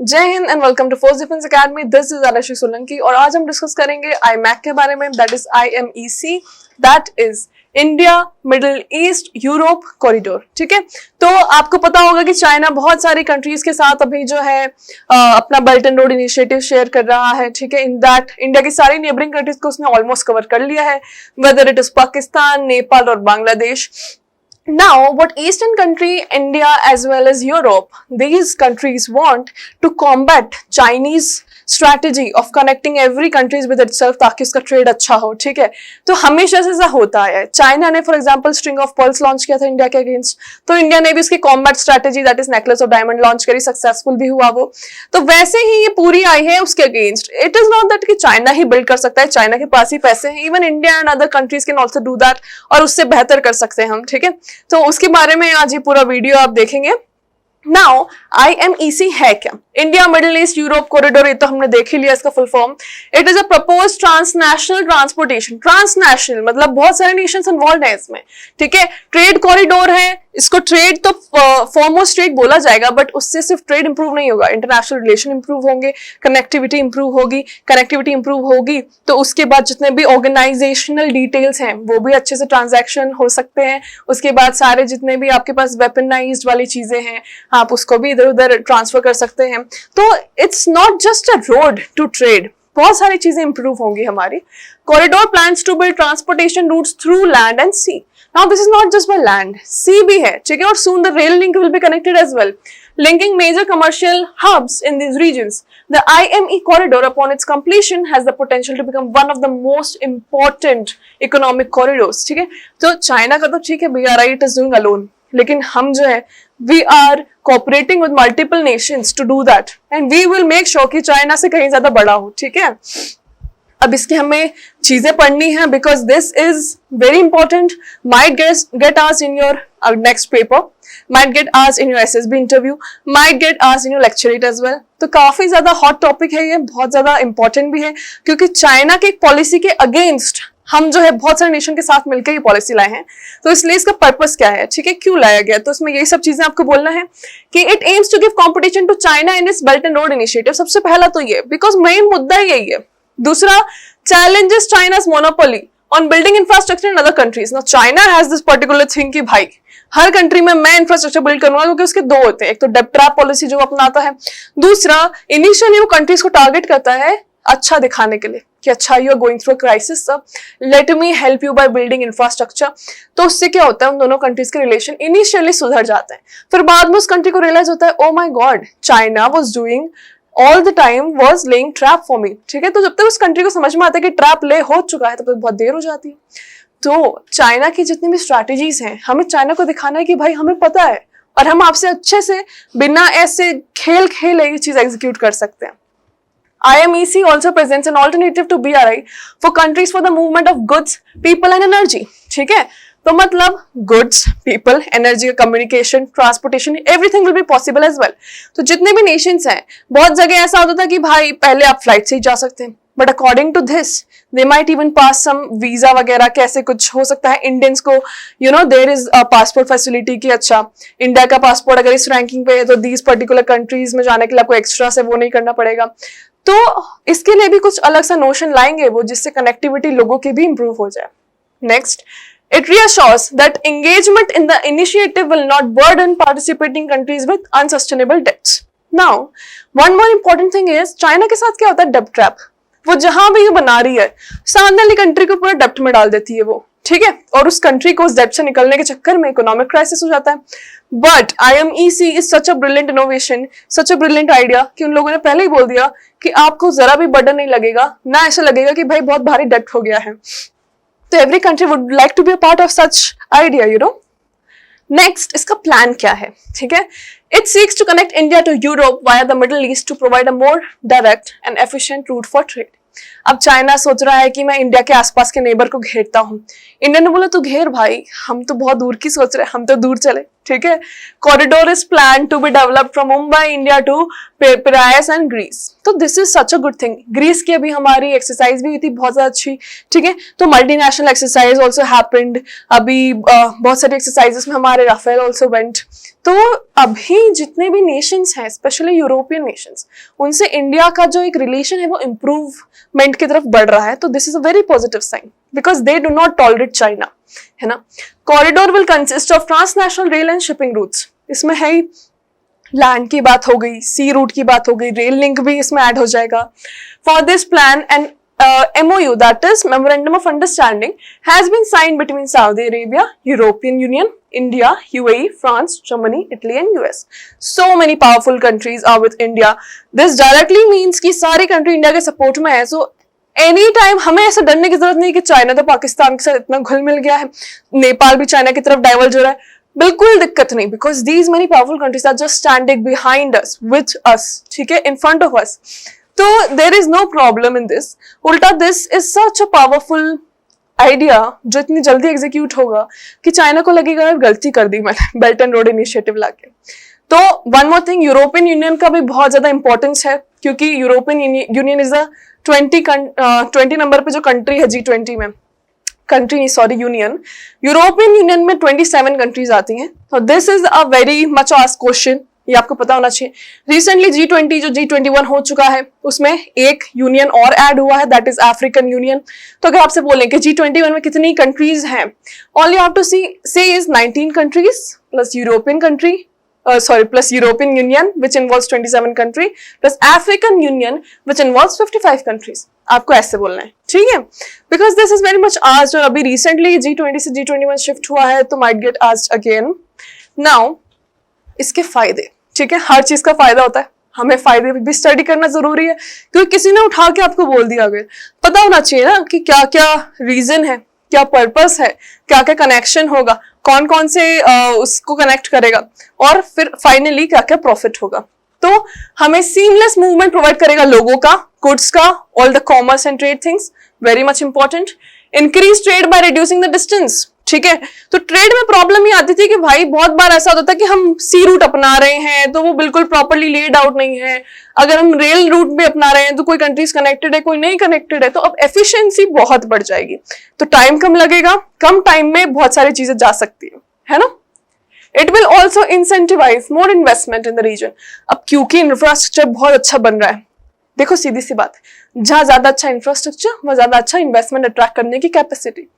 जय Hind and welcome to force defence academy. This is Aarshi Solanki और आज हम डिस्कस करेंगे आईमैक के बारे में, that is IMEC, that is India Middle East Europe corridor. ठीक है, तो आपको पता होगा कि चाइना बहुत सारी कंट्रीज के साथ अभी जो है अपना belt and road initiative share कर रहा है। ठीक है, इन दैट इंडिया की सारी नेबरिंग कंट्रीज को उसने ऑलमोस्ट कवर कर लिया है, whether it is Pakistan, Nepal और Bangladesh. Now, what Eastern country, India as well as Europe, these countries want to combat Chinese strategy of connecting every countries with itself ताकि उसका ट्रेड अच्छा हो। ठीक है, तो हमेशा से ऐसा होता है। चाइना ने for example string of pearls launch किया था इंडिया के अगेंस्ट, तो इंडिया ने भी उसकी combat strategy that is necklace of diamond launch करी, सक्सेसफुल भी हुआ वो। तो वैसे ही ये पूरी आई है उसके against. It is not that कि चाइना ही बिल्ड कर सकता है, चाइना के पास ही पैसे हैं, even India and other countries can also do that और उससे बेहतर कर सकते हैं हम। ठीक है, तो उसके बारे में आज ये पूरा वीडियो आप देखेंगे। नाउ IMEC है क्या? India Middle East Europe corridor, ये तो हमने देख ही लिया इसका full form. It is a proposed transnational transportation. Transnational मतलब बहुत सारे नेशंस इन्वॉल्व हैं इसमें। ठीक है, ट्रेड कॉरिडोर है, इसको ट्रेड तो फॉरमोस्ट ट्रेड बोला जाएगा, बट उससे सिर्फ ट्रेड इंप्रूव नहीं होगा, इंटरनेशनल रिलेशन इंप्रूव होंगे, कनेक्टिविटी इंप्रूव होगी। कनेक्टिविटी इंप्रूव होगी तो उसके बाद जितने भी ऑर्गेनाइजेशनल डिटेल्स हैं वो भी अच्छे से ट्रांजैक्शन हो सकते हैं। उसके बाद सारे जितने भी आपके पास वेपनाइज्ड वाली चीजें हैं आप उसको भी इधर उधर ट्रांसफर कर सकते हैं। तो it's not just a road to trade, बहुत सारी चीजें इंप्रूव होंगी हमारी। Corridor plans to build transportation routes through land and sea. Now this is not just by land, sea भी है। ठीक है, और soon the rail link will be connected as well, linking major commercial hubs in these regions. The IME corridor, upon its completion, has the potential to become one of the most important economic corridors. ठीक है, तो China का तो ठीक है भैया, right is doing alone, लेकिन हम जो है we are cooperating with multiple nations to do that and we will make sure कि चाइना से कहीं ज्यादा बड़ा हो। ठीक है, अब इसकी हमें चीजें पढ़नी है because this is very important, might get asked in your next paper, might get asked in your SSB interview, might get asked in your lecturate as well। तो काफी ज्यादा हॉट टॉपिक है ये, बहुत ज्यादा इंपॉर्टेंट भी है क्योंकि चाइना के पॉलिसी के अगेंस्ट हम जो है बहुत सारे नेशन के साथ मिलकर ये पॉलिसी लाए हैं। तो इसलिए इसका पर्पस क्या है, ठीक है, क्यों लाया गया, तो इसमें यही सब चीजें आपको बोलना है कि it aims to give competition to China in its belt and road initiative. सबसे पहला तो ये, बिकॉज मेन मुद्दा यही है। दूसरा, challenges चाइना's monopoly on building infrastructure in other countries। Now China has this particular thing कि भाई हर कंट्री में मैं इंफ्रास्ट्रक्चर बिल्ड करूंगा, क्योंकि उसके दो होते हैं, एक तो डेब्ट ट्रैप पॉलिसी जो अपनाता है, दूसरा इनिशियली वो कंट्रीज को टारगेट करता है अच्छा दिखाने के लिए कि अच्छा you are going through a crisis, let me help you by building infrastructure. तो उससे क्या होता है, उन दोनों कंट्रीज के रिलेशन इनिशियली सुधर जाते हैं, फिर बाद में उस कंट्री को रियलाइज होता है oh my God, China was doing all the time was laying trap for me. ठीक है, तो जब तक उस कंट्री को समझ में आता है कि ट्रैप ले हो चुका है तब तक बहुत देर हो जाती है। तो चाइना की जितनी भी स्ट्रैटेजीज हैं, हमें चाइना को दिखाना है कि भाई हमें पता है और हम आपसे अच्छे से बिना ऐसे खेल खेले ये चीज एग्जीक्यूट कर सकते हैं। IMEC also presents an alternative to BRI for countries for the movement of goods, people and energy। ठीक है, तो मतलब goods, people, energy, communication, transportation, everything will be possible as well. तो जितने भी नेशंस हैं, बहुत जगह ऐसा होता था कि भाई पहले आप फ्लाइट से ही जा सकते हैं, but according to this they might even pass some visa वगैरह, कैसे कुछ हो सकता है इंडियंस को, you know there is passport facility की अच्छा इंडिया का पासपोर्ट अगर इस रैंकिंग पे है तो दीज पर्टिकुलर कंट्रीज में जाने के लिए आपको एक्स्ट्रा से वो नहीं करना पड़ेगा। तो इसके लिए भी कुछ अलग सा नोशन लाएंगे वो, जिससे कनेक्टिविटी लोगों की भी इंप्रूव हो जाए। Next, it reassures that engagement in the initiative will not burden participating countries with unsustainable debts। Now, one more important thing is, China के साथ क्या होता है, डेब्ट ट्रैप। वो जहां भी ये बना रही है सामने वाली कंट्री को पूरा डेब्ट में डाल देती है वो। ठीक है, और उस कंट्री को उस डेब्ट से निकलने के चक्कर में इकोनॉमिक क्राइसिस हो जाता है। But IMEC is such a brilliant innovation, such a brilliant idea कि उन लोगों ने पहले ही बोल दिया कि आपको जरा भी बर्डन नहीं लगेगा, ना ऐसा लगेगा कि भाई बहुत भारी डेब्ट हो गया है। तो every country would like to be a part of such idea, you know। Next, इसका प्लान क्या है, ठीक है, it seeks to connect India to Europe via the Middle East to provide a more direct and efficient route for trade। अब China सोच रहा है कि मैं इंडिया के आसपास के नेबर को घेरता हूँ। इंडिया ने बोला तू घेर भाई, हम तो बहुत दूर की सोच रहे हैं, हम तो दूर चले। ठीक है। Corridor is plan to be developed from Mumbai India to Piraeus and Greece. तो this is such a good thing. Greece की अभी हमारी एक्सरसाइज भी हुई थी बहुत ज्यादा अच्छी, ठीक है। तो मल्टीनेशनल एक्सरसाइज ऑल्सो हैपेंड। अभी बहुत सारी एक्सरसाइजेस में हमारे राफेल ऑल्सो वेंट। तो अभी जितने भी नेशंस हैं, स्पेशली यूरोपियन नेशंस, उनसे इंडिया का जो एक रिलेशन है वो इम्प्रूवमेंट की तरफ बढ़ रहा है। तो this is a very positive sign because they do not tolerate China, है ना। Corridor will consist of transnational rail and shipping routes. इसमें है ही लैंड की बात हो गई, सी रूट की बात हो गई, रेल लिंक भी इसमें ऐड हो जाएगा। For this plan and MOU, that is Memorandum of Understanding, has been signed between Saudi Arabia, European Union, India, UAE, France, Germany, Italy and US. So many powerful countries are with India. This directly means कि सारी country India के support में है। So any time हमें ऐसा डरने की जरूरत नहीं कि चाइना तो पाकिस्तान के साथ इतना घुल मिल गया है, नेपाल भी चाइना की तरफ डाइवर्ज हो रहा है, बिल्कुल दिक्कत नहीं। Because these many powerful countries are just standing behind us, with us, ठीक है, इन फ्रंट ऑफ अस। तो there is no problem in this. उल्टा this is such a powerful idea जो इतनी जल्दी एग्जीक्यूट होगा कि चाइना को लगेगा यार गलती कर दी मैंने बेल्ट एंड रोड इनिशिएटिव लाके। तो one more thing, European union का भी बहुत ज्यादा इंपॉर्टेंस है क्योंकि European union is a 20 number पे जो कंट्री है G20 में, कंट्री नहीं सॉरी यूनियन, यूरोपियन यूनियन में 27 कंट्रीज आती हैं। तो this is a very much asked question, ये आपको पता होना चाहिए। रिसेंटली G20 जो G21 हो चुका है उसमें एक यूनियन और ऐड हुआ है, दैट इज अफ्रीकन यूनियन। तो अगर आपसे बोलें कि G21 में कितनी कंट्रीज हैं, ऑल यू हैव टू से is 19 countries plus European country, plus European Union which involves 27 country plus African Union which involves 55 countries. आपको ऐसे बोलना है, ठीक है, because this is very much asked। और अभी recently G20 से G21 शिफ्ट हुआ है तो might get asked again। Now इसके फायदे, ठीक है, हर चीज का फायदा होता है, हमें फायदे भी स्टडी करना जरूरी है क्योंकि किसी ने उठा के आपको बोल दिया गया, पता होना चाहिए ना कि क्या क्या रीजन है, क्या पर्पस है, क्या क्या कनेक्शन होगा, कौन कौन से उसको कनेक्ट करेगा और फिर फाइनली क्या क्या प्रॉफिट होगा। तो हमें सीमलेस मूवमेंट प्रोवाइड करेगा लोगों का, गुड्स का, all the commerce and trade things, very much important. Increase trade by reducing the distance, ठीक है। तो ट्रेड में प्रॉब्लम ये आती थी कि भाई बहुत बार ऐसा होता था कि हम सी रूट अपना रहे हैं तो वो बिल्कुल प्रॉपरली लेड आउट नहीं है, अगर हम रेल रूट भी अपना रहे हैं तो कोई कंट्रीज कनेक्टेड है कोई नहीं कनेक्टेड है। तो अब एफिशिएंसी बहुत बढ़ जाएगी, तो टाइम कम लगेगा, कम टाइम में बहुत सारी चीजें जा सकती है ना। It will also incentivize more investment in the region. अब क्योंकि इंफ्रास्ट्रक्चर बहुत अच्छा बन रहा है, देखो सीधी सी बात है, जहां ज्यादा अच्छा इंफ्रास्ट्रक्चर वहां ज्यादा अच्छा इन्वेस्टमेंट अट्रैक्ट करने की कैपेसिटी,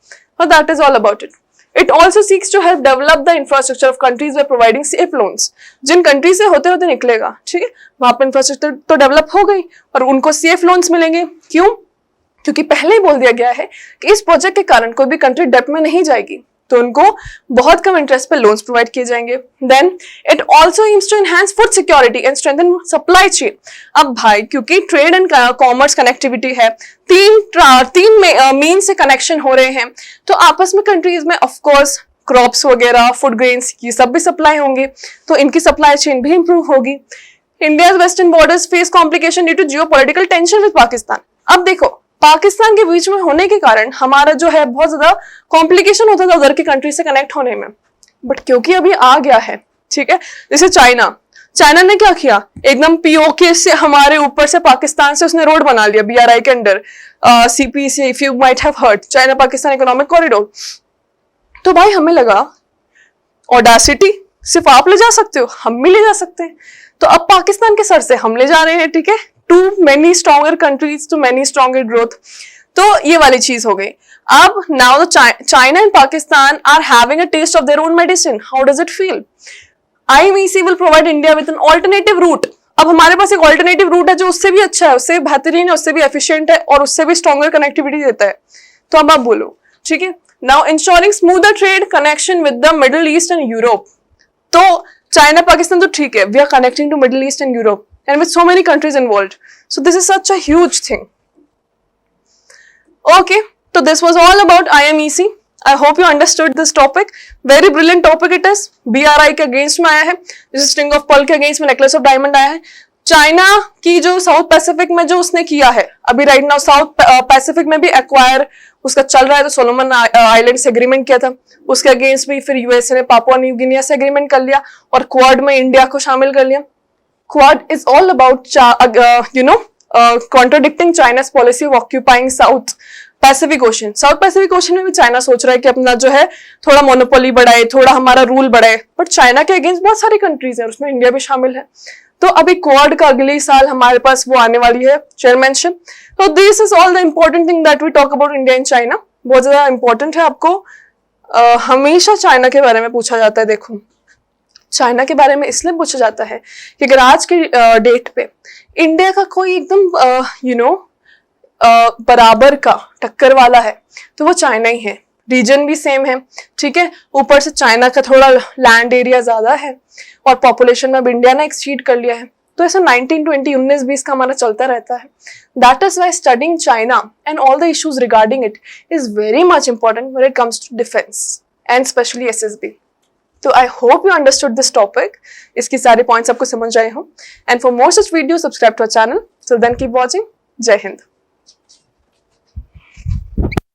और that is all about it. It also seeks to help develop the infrastructure of countries by providing safe loans। जिन कंट्री से होते होते निकलेगा, ठीक है, वहां पर इंफ्रास्ट्रक्चर तो डेवलप हो गई और उनको सेफ लोन्स मिलेंगे। क्यों? क्योंकि पहले ही बोल दिया गया है कि इस प्रोजेक्ट के कारण कोई भी कंट्री डेट में नहीं जाएगी, तो उनको बहुत कम इंटरेस्ट पे लोन्स प्रोवाइड किए जाएंगे। Then it also aims to enhance food security and strengthen supply chain. अब भाई क्योंकि ट्रेड एंड कॉमर्स कनेक्टिविटी है, तीन मीन से कनेक्शन हो रहे हैं, तो आपस में कंट्रीज में ऑफकोर्स क्रॉप्स वगैरह, फूड ग्रेन्स, ये सब भी सप्लाई होंगे, तो इनकी सप्लाई चेन भी इंप्रूव होगी। India's western borders face complication due to geopolitical tension with Pakistan. अब देखो पाकिस्तान के बीच में होने के कारण हमारा जो है बहुत ज्यादा कॉम्प्लिकेशन होता था उधर की कंट्री से कनेक्ट होने में, बट क्योंकि अभी आ गया है, ठीक है, जैसे चाइना ने क्या किया, एकदम पीओके से हमारे ऊपर से पाकिस्तान से उसने रोड बना लिया BRI के under, CPEC, if you might have heard, China Pakistan economic corridor. तो भाई हमें लगा ऑडासिटी सिर्फ आप ले जा सकते हो, हम भी ले जा सकते हैं, तो अब पाकिस्तान के सर से हम ले जा रहे हैं, ठीक है, too many stronger countries too many stronger growth. तो ये वाली चीज हो गई। अब now China and Pakistan are having a taste of their own medicine. How does it feel? IMEC will provide India with an alternative route. अब हमारे पास एक ऑल्टरनेटिव रूट है जो उससे भी अच्छा है, उससे बेहतरीन है, उससे भी एफिशिएंट है और उससे भी स्ट्रॉन्गर कनेक्टिविटी देता है। तो अब आप बोलो, ठीक है, now ensuring smoother trade connection with the Middle East and Europe. तो चाइना पाकिस्तान तो ठीक है, we are connecting to Middle East and Europe and with so many countries involved, so this is such a huge thing। Okay, so this was all about IMEC। I hope you understood this topic। very brilliant topic it is। BRI के against में आया है, जैसे string of pearl के against में necklace of diamond आया है, China की जो साउथ पैसिफिक में जो उसने किया है अभी राइट नाउ, साउथ पैसिफिक में भी एक्वायर उसका चल रहा है, तो सोलोमन आइलैंड से एग्रीमेंट किया था, उसके अगेंस्ट भी फिर यूएसए ने पापुआ न्यू गिनिया से एग्रीमेंट कर लिया और क्वाड में इंडिया को शामिल कर लिया। Quad is all about contradicting चाइना's policy of occupying south Pacific ocean. South Pacific ocean में भी चाइना सोच रहा है कि अपना जो है थोड़ा मोनोपोली बढ़ाए, थोड़ा हमारा रूल बढ़ाए, बट चाइना के अगेंस्ट बहुत सारी कंट्रीज है, उसमें इंडिया भी शामिल है। तो अभी क्वाड का अगले साल हमारे पास वो आने वाली है चेयरमैनशिप। तो this is all the important thing that we talk about India and China. बहुत ज्यादा इंपॉर्टेंट है, आपको हमेशा चाइना के बारे में पूछा जाता है। देखो चाइना के बारे में इसलिए पूछा जाता है कि अगर आज की डेट पे इंडिया का कोई एकदम बराबर का टक्कर वाला है तो वो चाइना ही है। रीजन भी सेम है, ठीक है, ऊपर से चाइना का थोड़ा लैंड एरिया ज्यादा है और पॉपुलेशन में अब इंडिया ने एक्सीड कर लिया है। तो ऐसा 1920 19-20 का हमारा चलता रहता है। That is why studying China and all the issues regarding it is very much important when it comes to defence and specially SSB। तो I hope you understood this topic, इसकी सारे पॉइंट्स आपको समझ आए हो। And for more such video subscribe to our channel. Till then keep watching. जय हिंद।